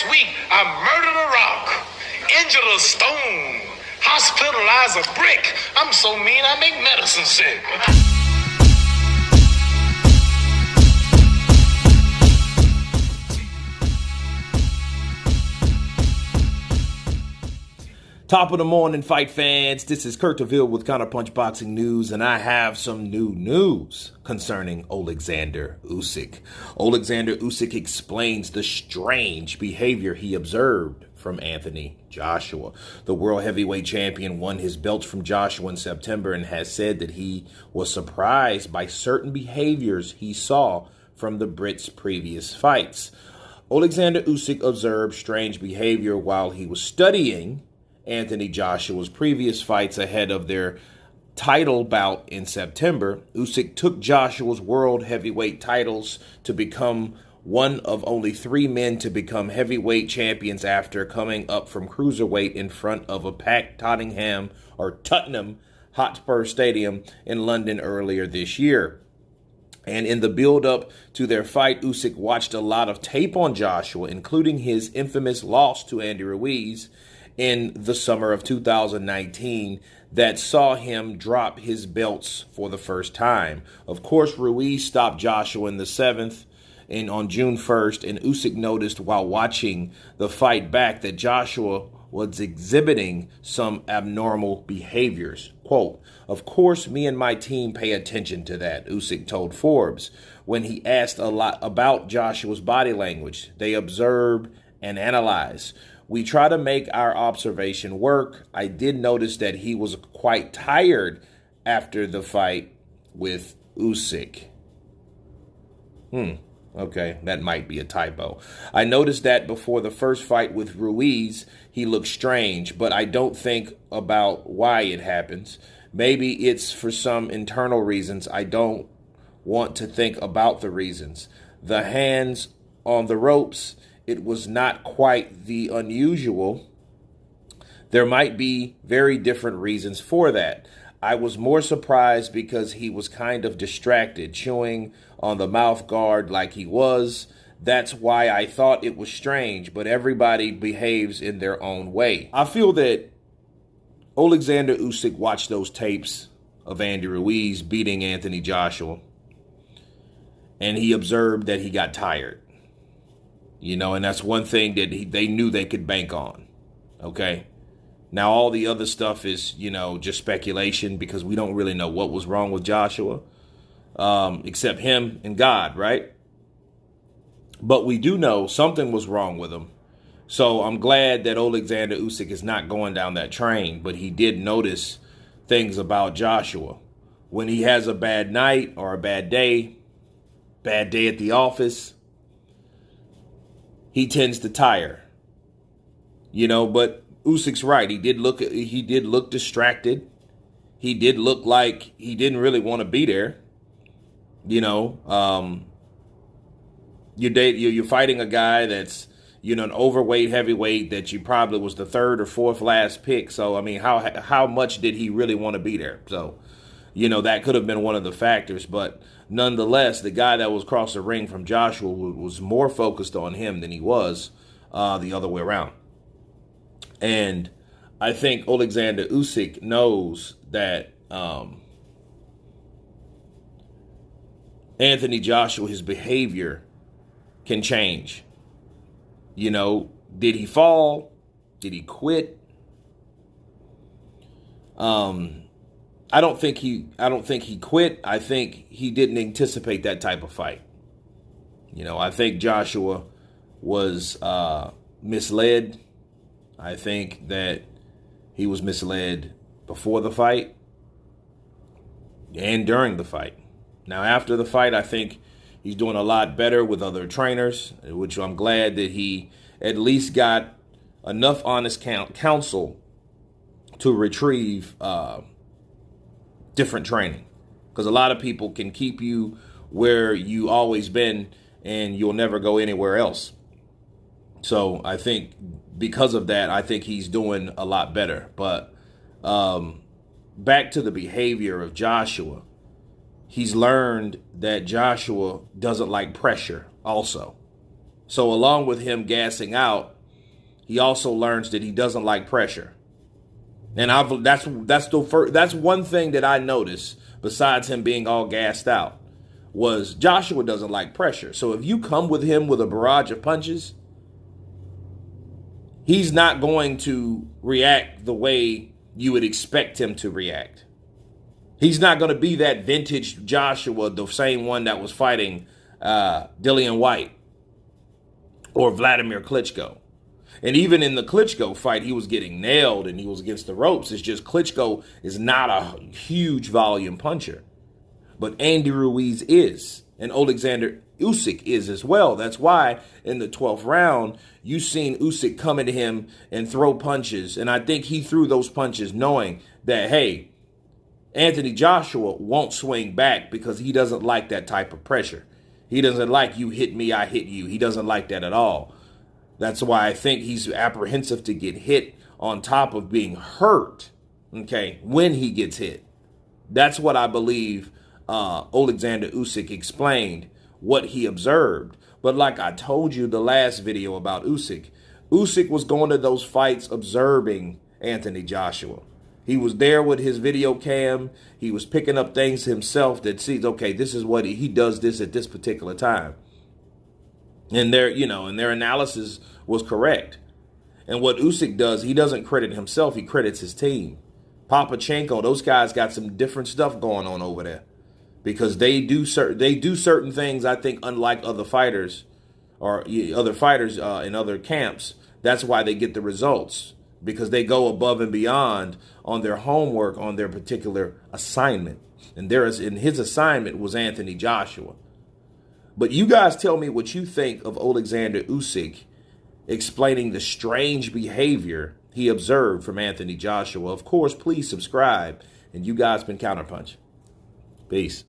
week, I murdered a rock, injured a stone, hospitalized a brick. I'm so mean I make medicine sick. Top of the morning, fight fans. This is Kurt DeVille with Counterpunched Boxing News, and I have some new news concerning Alexander Usyk. Alexander Usyk explains the strange behavior he observed from Anthony Joshua. The world heavyweight champion won his belt from Joshua in September and has said that he was surprised by certain behaviors he saw from the Brit's previous fights. Alexander Usyk observed strange behavior while he was studying Anthony Joshua's previous fights ahead of their title bout in September. Usyk took Joshua's world heavyweight titles to become one of only 3 men to become heavyweight champions after coming up from cruiserweight in front of a packed Tottenham Hotspur Stadium in London earlier this year. And in the build-up to their fight, Usyk watched a lot of tape on Joshua, including his infamous loss to Andy Ruiz in the summer of 2019 that saw him drop his belts for the first time. Of course, Ruiz stopped Joshua in the 7th on June 1st, and Usyk noticed while watching the fight back that Joshua was exhibiting some abnormal behaviors. Quote, "Of course, me and my team pay attention to that," Usyk told Forbes when he asked a lot about Joshua's body language. "They observe and analyze. We try to make our observation work. I did notice that he was quite tired after the fight with Usyk." Okay, that might be a typo. "I noticed that before the first fight with Ruiz, he looked strange, but I don't think about why it happens. Maybe it's for some internal reasons. I don't want to think about the reasons. The hands on the ropes, it was not quite the unusual. There might be very different reasons for that. I was more surprised because he was kind of distracted, chewing on the mouth guard like he was. That's why I thought it was strange, but everybody behaves in their own way." I feel that Alexander Usyk watched those tapes of Andy Ruiz beating Anthony Joshua, and he observed that he got tired. And that's one thing that they knew they could bank on, okay? Now, all the other stuff is, just speculation because we don't really know what was wrong with Joshua, except him and God, right? But we do know something was wrong with him. So I'm glad that Alexander Usyk is not going down that train, but he did notice things about Joshua. When he has a bad night or a bad day at the office, he tends to tire, but Usyk's right. He did look distracted. He did look like he didn't really want to be there. You're fighting a guy that's, an overweight heavyweight that you probably was the 3rd or 4th last pick. So, I mean, how much did he really want to be there? So, that could have been one of the factors. But nonetheless, the guy that was across the ring from Joshua was more focused on him than he was the other way around. And I think Alexander Usyk knows that Anthony Joshua, his behavior can change. Did he fall? Did he quit? I don't think he quit. I think he didn't anticipate that type of fight. I think Joshua was misled. I think that he was misled before the fight and during the fight. Now, after the fight, I think he's doing a lot better with other trainers, which I'm glad that he at least got enough honest counsel to retrieve different training. Because a lot of people can keep you where you always been and you'll never go anywhere else. So I think because of that, I think he's doing a lot better. But back to the behavior of Joshua, he's learned that Joshua doesn't like pressure also. So along with him gassing out, he also learns that he doesn't like pressure. And that's one thing that I noticed, besides him being all gassed out, was Joshua doesn't like pressure. So if you come with him with a barrage of punches, he's not going to react the way you would expect him to react. He's not going to be that vintage Joshua, the same one that was fighting Dillian White or Vladimir Klitschko. And even in the Klitschko fight, he was getting nailed and he was against the ropes. It's just Klitschko is not a huge volume puncher. But Andy Ruiz is. And Alexander Usyk is as well. That's why in the 12th round, you seen Usyk come into him and throw punches. And I think he threw those punches knowing that, hey, Anthony Joshua won't swing back because he doesn't like that type of pressure. He doesn't like you hit me, I hit you. He doesn't like that at all. That's why I think he's apprehensive to get hit on top of being hurt, okay, when he gets hit. That's what I believe Alexander Usyk explained, what he observed. But like I told you the last video about Usyk, Usyk was going to those fights observing Anthony Joshua. He was there with his video cam. He was picking up things himself that sees, okay, this is what he does this at this particular time. And their analysis was correct. And what Usyk does, he doesn't credit himself, he credits his team. Lomachencko, those guys got some different stuff going on over there. Because they do certain things, I think, unlike other fighters or other fighters in other camps. That's why they get the results. Because they go above and beyond on their homework, on their particular assignment. And his assignment was Anthony Joshua. But you guys tell me what you think of Alexander Usyk explaining the strange behavior he observed from Anthony Joshua. Of course, please subscribe. And you guys been Counterpunch. Peace.